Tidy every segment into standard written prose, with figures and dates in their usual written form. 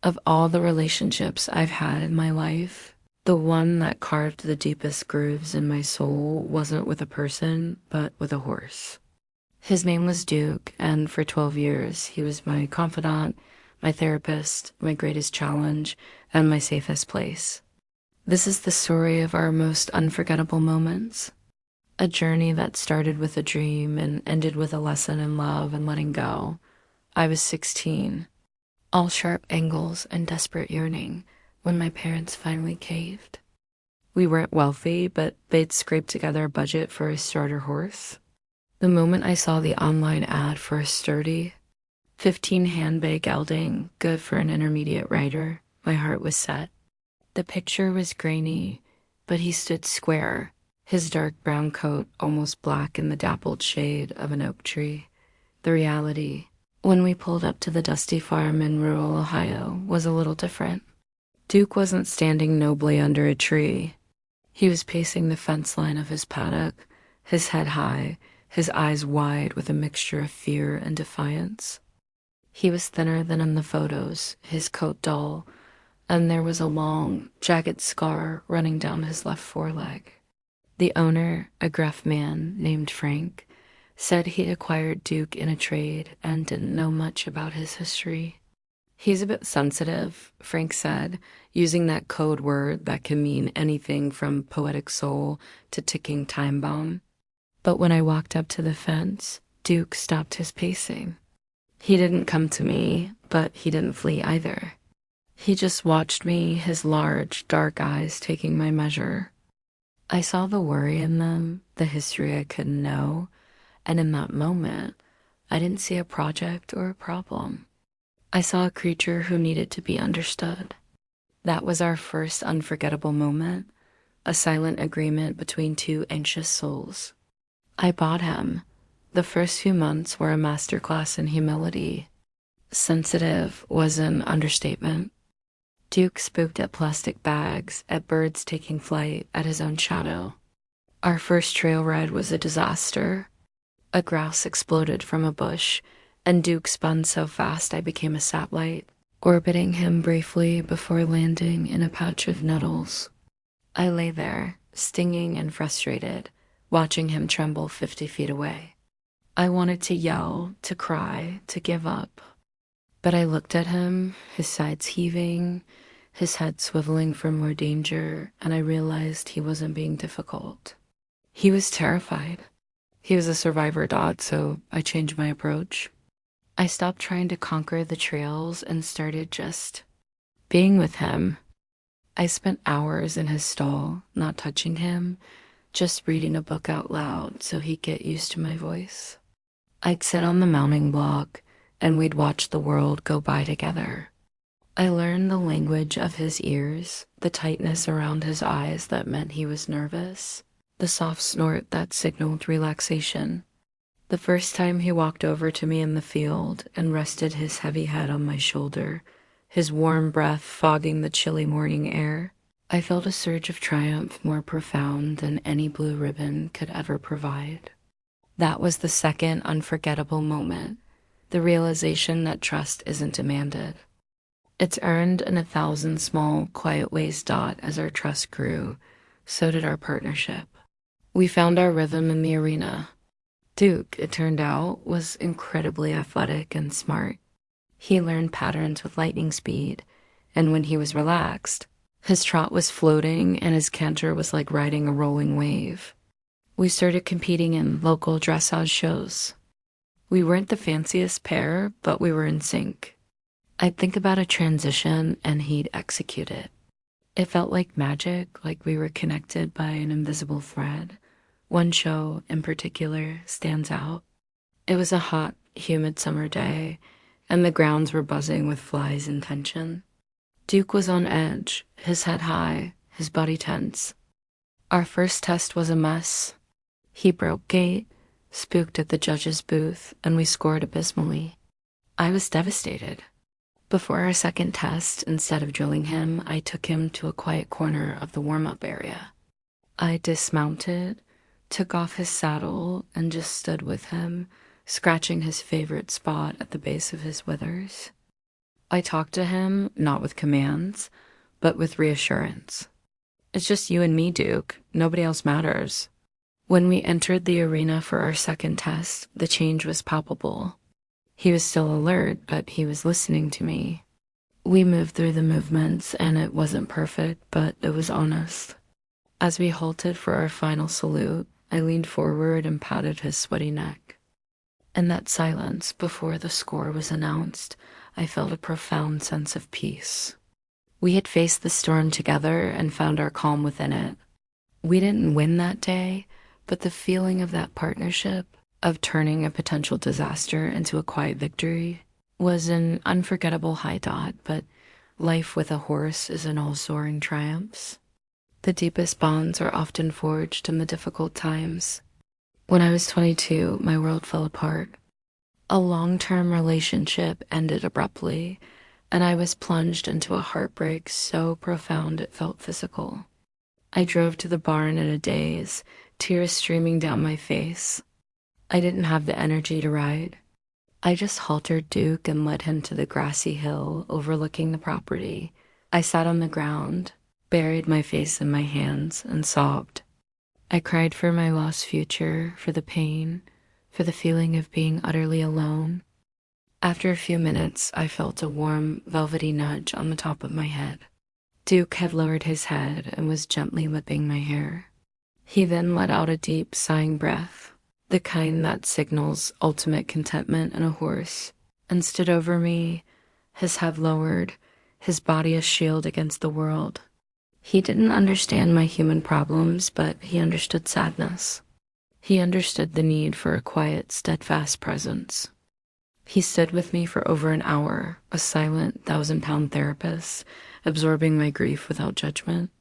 Of all the relationships I've had in my life, the one that carved the deepest grooves in my soul wasn't with a person, but with a horse. His name was Duke, and for 12 years, he was my confidant, my therapist, my greatest challenge, and my safest place. This is the story of our most unforgettable moments. A journey that started with a dream and ended with a lesson in love and letting go. I was 16, all sharp angles and desperate yearning, when my parents finally caved. We weren't wealthy, but they'd scraped together a budget for a starter horse. The moment I saw the online ad for a sturdy, 15 handbag gelding, good for an intermediate rider, my heart was set. The picture was grainy, but he stood square, his dark brown coat almost black in the dappled shade of an oak tree. The reality, when we pulled up to the dusty farm in rural Ohio, was a little different. Duke wasn't standing nobly under a tree. He was pacing the fence line of his paddock, his head high, his eyes wide with a mixture of fear and defiance. He was thinner than in the photos, his coat dull, and there was a long, jagged scar running down his left foreleg. The owner, a gruff man named Frank, said he'd acquired Duke in a trade and didn't know much about his history. He's a bit sensitive, Frank said, using that code word that can mean anything from poetic soul to ticking time bomb. But when I walked up to the fence, Duke stopped his pacing. He didn't come to me, but he didn't flee either. He just watched me, his large, dark eyes taking my measure. I saw the worry in them, the history I couldn't know, and in that moment, I didn't see a project or a problem. I saw a creature who needed to be understood. That was our first unforgettable moment, a silent agreement between two anxious souls. I bought him. The first few months were a masterclass in humility. Sensitive was an understatement. Duke spooked at plastic bags, at birds taking flight, at his own shadow. Our first trail ride was a disaster. A grouse exploded from a bush, and Duke spun so fast I became a satellite, orbiting him briefly before landing in a patch of nettles. I lay there, stinging and frustrated, watching him tremble 50 feet away. I wanted to yell, to cry, to give up. But I looked at him, his sides heaving, his head swiveling for more danger, and I realized he wasn't being difficult. He was terrified. He was a survivor dog, so I changed my approach. I stopped trying to conquer the trails and started just being with him. I spent hours in his stall, not touching him, just reading a book out loud so he'd get used to my voice. I'd sit on the mounting block, and we'd watch the world go by together. I learned the language of his ears, the tightness around his eyes that meant he was nervous, the soft snort that signaled relaxation. The first time he walked over to me in the field and rested his heavy head on my shoulder, his warm breath fogging the chilly morning air, I felt a surge of triumph more profound than any blue ribbon could ever provide. That was the second unforgettable moment, the realization that trust isn't demanded. It's earned in 1,000 small, quiet ways. As our trust grew, so did our partnership. We found our rhythm in the arena. Duke, it turned out, was incredibly athletic and smart. He learned patterns with lightning speed, and when he was relaxed, his trot was floating and his canter was like riding a rolling wave. We started competing in local dressage shows. We weren't the fanciest pair, but we were in sync. I'd think about a transition and he'd execute it. It felt like magic, like we were connected by an invisible thread. One show in particular stands out. It was a hot, humid summer day, and the grounds were buzzing with flies and tension. Duke was on edge, his head high, his body tense. Our first test was a mess. He broke gate, spooked at the judge's booth, and we scored abysmally. I was devastated. Before our second test, instead of drilling him, I took him to a quiet corner of the warm-up area. I dismounted, took off his saddle, and just stood with him, scratching his favorite spot at the base of his withers. I talked to him not with commands, but with reassurance. It's just you and me, Duke. Nobody else matters. When we entered the arena for our second test, the change was palpable. He was still alert, but he was listening to me. We moved through the movements, and it wasn't perfect, but it was honest. As we halted for our final salute, I leaned forward and patted his sweaty neck. In that silence, before the score was announced, I felt a profound sense of peace. We had faced the storm together and found our calm within it. We didn't win that day, but the feeling of that partnership, of turning a potential disaster into a quiet victory, was an unforgettable high dot, but life with a horse isn't all soaring triumphs. The deepest bonds are often forged in the difficult times. When I was 22, my world fell apart. A long-term relationship ended abruptly, and I was plunged into a heartbreak so profound it felt physical. I drove to the barn in a daze, tears streaming down my face. I didn't have the energy to ride. I just haltered Duke and led him to the grassy hill overlooking the property. I sat on the ground, buried my face in my hands, and sobbed. I cried for my lost future, for the pain, for the feeling of being utterly alone. After a few minutes, I felt a warm, velvety nudge on the top of my head. Duke had lowered his head and was gently whipping my hair. He then let out a deep, sighing breath, the kind that signals ultimate contentment in a horse, and stood over me, his head lowered, his body a shield against the world. He didn't understand my human problems, but he understood sadness. He understood the need for a quiet, steadfast presence. He stood with me for over an hour, a silent 1,000-pound therapist, absorbing my grief without judgment.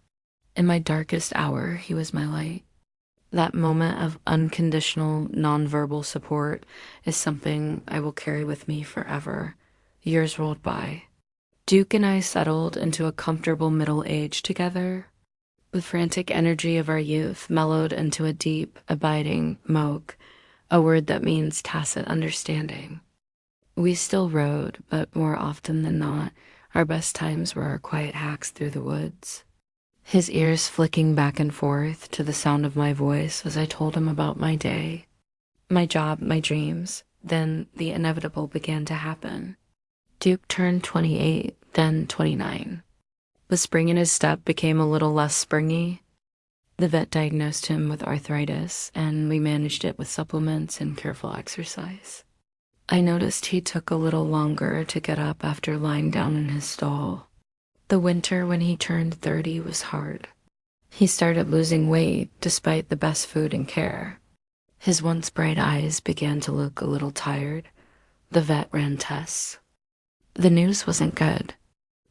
In my darkest hour, he was my light. That moment of unconditional, nonverbal support is something I will carry with me forever. Years rolled by. Duke and I settled into a comfortable middle age together. The frantic energy of our youth mellowed into a deep, abiding moog, a word that means tacit understanding. We still rode, but more often than not, our best times were our quiet hacks through the woods. His ears flicking back and forth to the sound of my voice as I told him about my day, my job, my dreams. Then the inevitable began to happen. Duke turned 28, then 29. The spring in his step became a little less springy. The vet diagnosed him with arthritis, and we managed it with supplements and careful exercise. I noticed he took a little longer to get up after lying down in his stall. The winter when he turned 30 was hard. He started losing weight despite the best food and care. His once bright eyes began to look a little tired. The vet ran tests. The news wasn't good.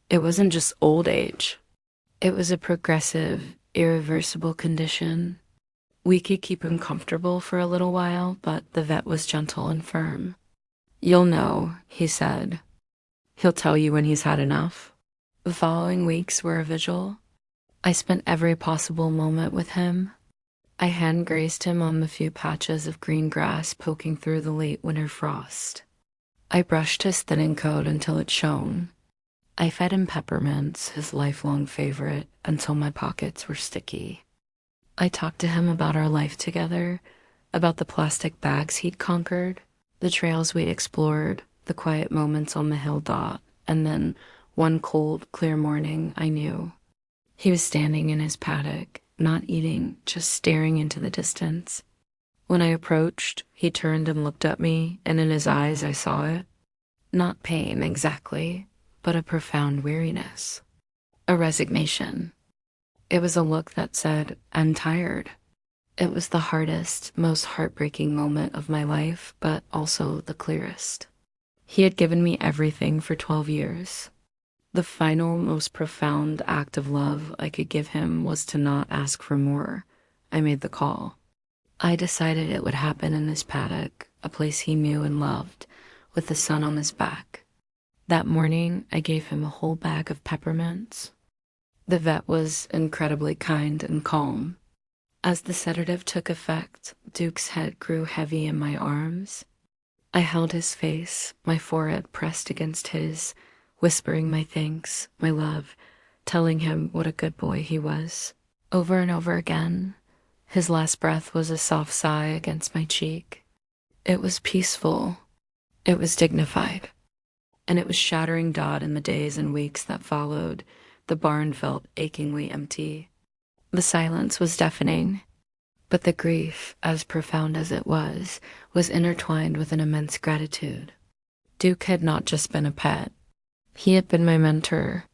It wasn't just old age. It was a progressive, irreversible condition. We could keep him comfortable for a little while, but the vet was gentle and firm. "You'll know," he said. "He'll tell you when he's had enough." The following weeks were a vigil. I spent every possible moment with him. I hand grazed him on the few patches of green grass poking through the late winter frost. I brushed his thinning coat until it shone. I fed him peppermints, his lifelong favorite, until my pockets were sticky. I talked to him about our life together, about the plastic bags he'd conquered, the trails we explored, the quiet moments on the hill dot, and then one cold, clear morning, I knew. He was standing in his paddock, not eating, just staring into the distance. When I approached, he turned and looked at me, and in his eyes I saw it. Not pain, exactly, but a profound weariness. A resignation. It was a look that said, "I'm tired." It was the hardest, most heartbreaking moment of my life, but also the clearest. He had given me everything for 12 years. The final, most profound act of love I could give him was to not ask for more. I made the call. I decided it would happen in his paddock, a place he knew and loved, with the sun on his back. That morning, I gave him a whole bag of peppermints. The vet was incredibly kind and calm. As the sedative took effect, Duke's head grew heavy in my arms. I held his face, my forehead pressed against his, whispering my thanks, my love, telling him what a good boy he was. Over and over again, his last breath was a soft sigh against my cheek. It was peaceful, it was dignified, and it was shattering doubt in the days and weeks that followed. The barn felt achingly empty. The silence was deafening, but the grief, as profound as it was intertwined with an immense gratitude. Duke had not just been a pet. He had been my mentor.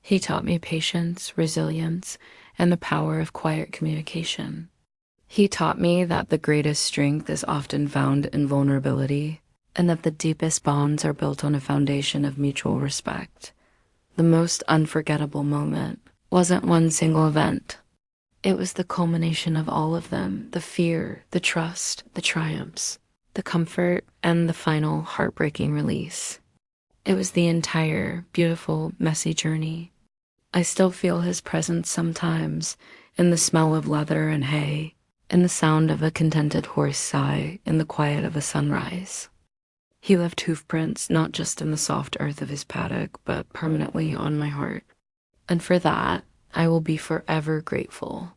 He taught me patience, resilience, and the power of quiet communication. He taught me that the greatest strength is often found in vulnerability, and that the deepest bonds are built on a foundation of mutual respect. The most unforgettable moment wasn't one single event. It was the culmination of all of them: the fear, the trust, the triumphs, the comfort, and the final heartbreaking release. It was the entire beautiful, messy journey. I still feel his presence sometimes, in the smell of leather and hay, in the sound of a contented horse sigh, in the quiet of a sunrise. He left hoofprints not just in the soft earth of his paddock, but permanently on my heart. And for that, I will be forever grateful.